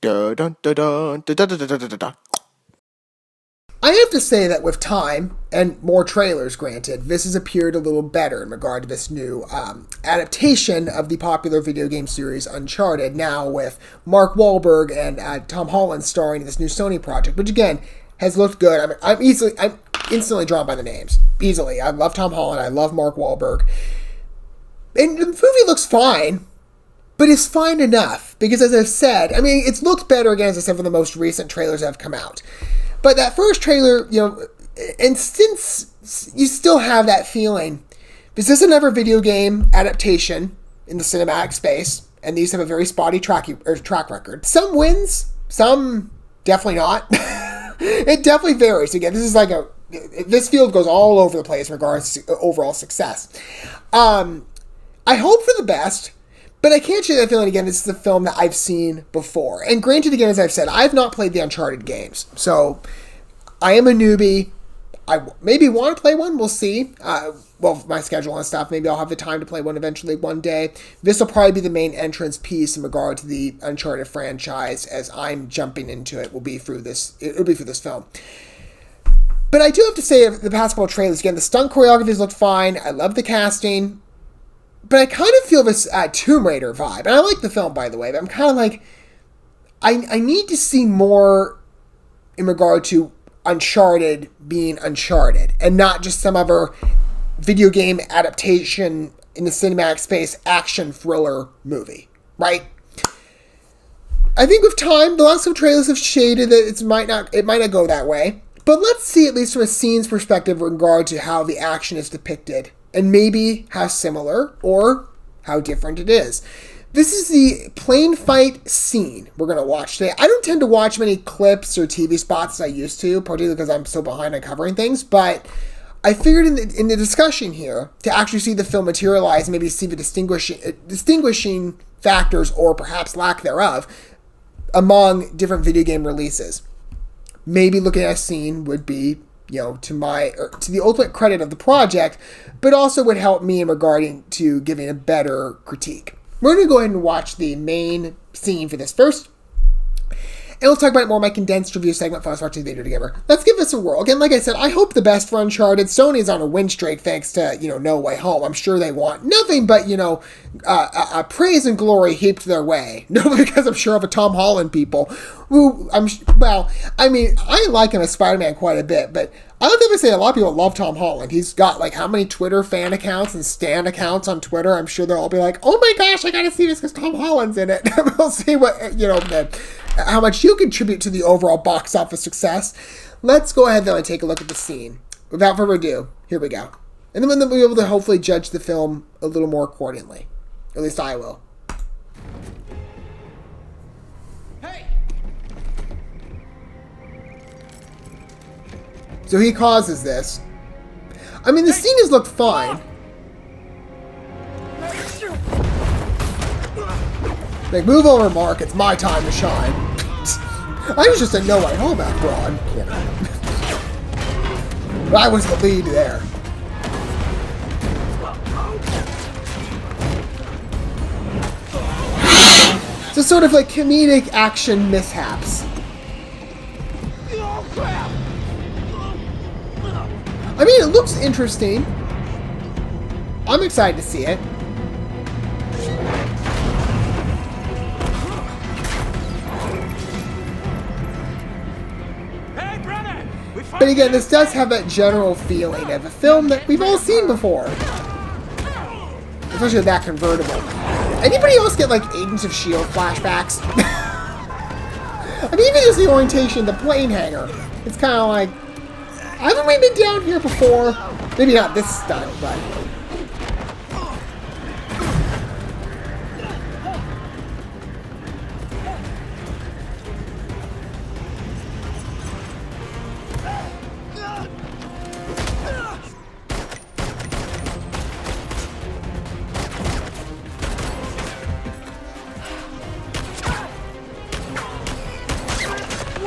Dun, dun, dun, dun, dun, dun, dun, dun, dun, dun. I have to say that with time, and more trailers granted, this has appeared a little better in regard to this new adaptation of the popular video game series Uncharted, now with Mark Wahlberg and Tom Holland starring in this new Sony project, which again, has looked good. I'm instantly drawn by the names. Easily. I love Tom Holland, I love Mark Wahlberg. And the movie looks fine, but it's fine enough, because as I've said, I mean, it's looked better again, as I said, for the most recent trailers that have come out. But that first trailer, and since you still have that feeling, this is another video game adaptation in the cinematic space, and these have a very spotty track record. Some wins, some definitely not. It definitely varies. Again, this field goes all over the place in regards to overall success. I hope for the best, but I can't share that feeling again. This is a film that I've seen before. And granted, again, as I've said, I've not played the Uncharted games. So I am a newbie. I maybe want to play one. We'll see. My schedule and stuff. Maybe I'll have the time to play one eventually one day. This will probably be the main entrance piece in regard to the Uncharted franchise as I'm jumping into it. It'll be through this film. But I do have to say, the past couple of trailers, again, the stunt choreographies look fine. I love the casting. But I kind of feel this Tomb Raider vibe. And I like the film, by the way. But I'm kind of like, I need to see more in regard to Uncharted being Uncharted. And not just some other video game adaptation in the cinematic space action thriller movie. Right? I think with time, the last couple trailers have shaded that it might not go that way. But let's see, at least from a scene's perspective, in regard to how the action is depicted. And maybe how similar or how different it is. This is the plane fight scene we're going to watch today. I don't tend to watch many clips or TV spots as I used to, particularly because I'm so behind on covering things, but I figured in the discussion here to actually see the film materialize and maybe see the distinguishing factors or perhaps lack thereof among different video game releases. Maybe looking at a scene would be to the ultimate credit of the project, but also would help me in regarding to giving a better critique. We're going to go ahead and watch the main scene for this first, and we'll talk about it more in my condensed review segment for us watching the video together. Let's give this a whirl. Again, like I said, I hope the best for Uncharted. Sony's on a win streak thanks to, No Way Home. I'm sure they want nothing but, praise and glory heaped their way. No, because I'm sure of a Tom Holland people who, I like him as Spider-Man quite a bit, but I would never say a lot of people love Tom Holland. He's got, how many Twitter fan accounts and stan accounts on Twitter. I'm sure they'll all be like, oh my gosh, I gotta see this because Tom Holland's in it. We'll see what, how much you contribute to the overall box office success. Let's go ahead, though, and take a look at the scene. Without further ado, here we go. And then we'll be able to hopefully judge the film a little more accordingly. At least I will. Hey! So he causes this. I mean, the scene has looked fine. Like, move over, Mark. It's my time to shine. I was just a No Way Home after all. I'm kidding. But I was the lead there. So sort of like comedic action mishaps. I mean, it looks interesting. I'm excited to see it. But again, this does have that general feeling of a film that we've all seen before. Especially with that convertible. Anybody else get, Agents of S.H.I.E.L.D. flashbacks? I mean, even just the orientation, the plane hangar. It's kind of like, haven't we been down here before? Maybe not this stunt, but...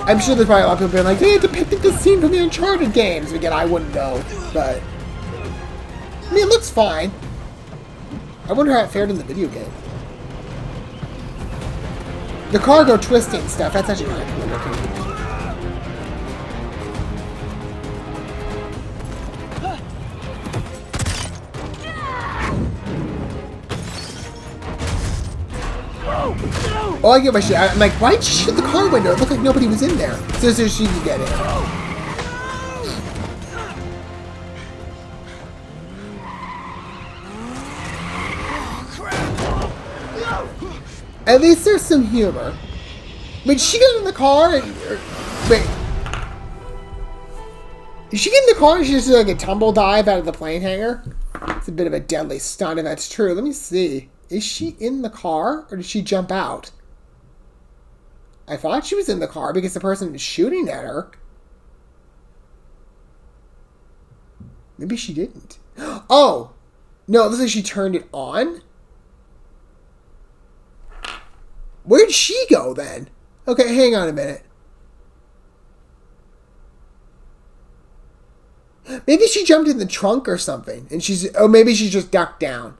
I'm sure there's probably a lot of people being like, hey, it depicted this scene from the Uncharted games. Again, I wouldn't know, but... I mean, it looks fine. I wonder how it fared in the video game. The cargo twisting stuff, that's actually kind of cool looking. Oh, I get my shit. I'm like, why'd you shoot the car window? It looked like nobody was in there. So she can get in. At least there's some humor. Wait, she got in the car and... wait. Did she get in the car and she just did like a tumble dive out of the plane hangar? It's a bit of a deadly stunt if that's true. Let me see. Is she in the car or did she jump out? I thought she was in the car because the person was shooting at her. Maybe she didn't. Oh! No, it looks like she turned it on. Where'd she go then? Okay, hang on a minute. Maybe she jumped in the trunk or something. And she's... oh, maybe she just ducked down.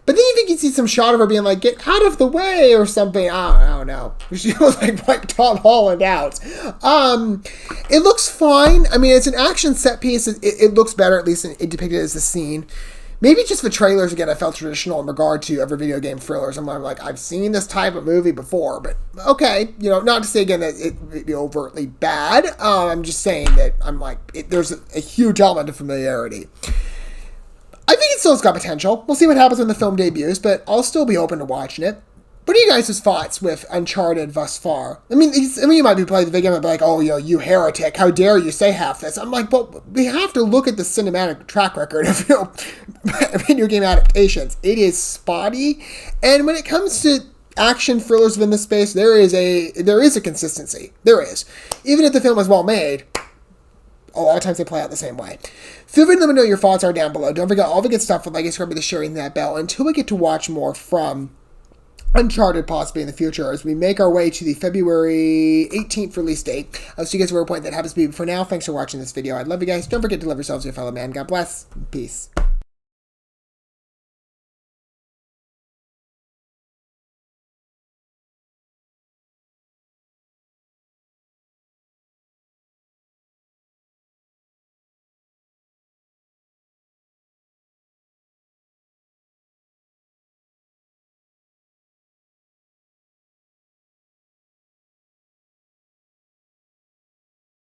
But then you think you'd see some shot of her being like, get out of the way or something. I don't know. She was like Tom Holland out. It looks fine. I mean, it's an action set piece. It looks better, at least it depicted as a scene. Maybe just the trailers, again, I felt traditional in regard to other video game thrillers. I'm like, I've seen this type of movie before, but okay. You know, not to say, again, that it would be overtly bad. I'm just saying that I'm like, there's a huge element of familiarity. I think it still's got potential. We'll see what happens when the film debuts, but I'll still be open to watching it. What are you guys' thoughts with Uncharted thus far? I mean, you might be playing the video game and be like, oh, you heretic, how dare you say half this? I'm like, but we have to look at the cinematic track record of video game adaptations. It is spotty, and when it comes to action thrillers within this space, there is a consistency. There is. Even if the film is well made, a lot of times they play out the same way. Feel free to let me know what your thoughts are down below. Don't forget all the good stuff with subscribing to sharing that bell until we get to watch more from Uncharted possibly in the future as we make our way to the February 18th release date. I'll see you guys at a point that happens to be. For now, thanks for watching this video. I love you guys. Don't forget to love yourselves, your fellow man. God bless. Peace.